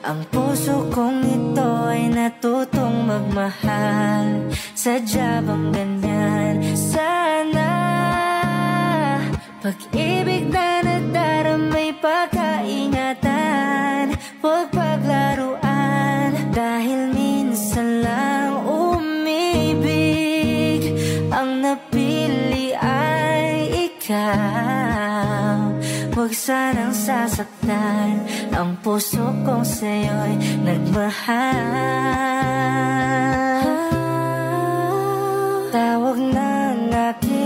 Ang puso kong ito ay natutong magmahal. Sadya bang ganyan? Sana pag-ibig na nagdaramay pagkaingatan, huwag paglaruan. Dahil minsan lang umibig, ang napili ay ikaw. Huwag sanang sasaktan ang puso kong sa'yo'y nagmahal. Tawag ng aking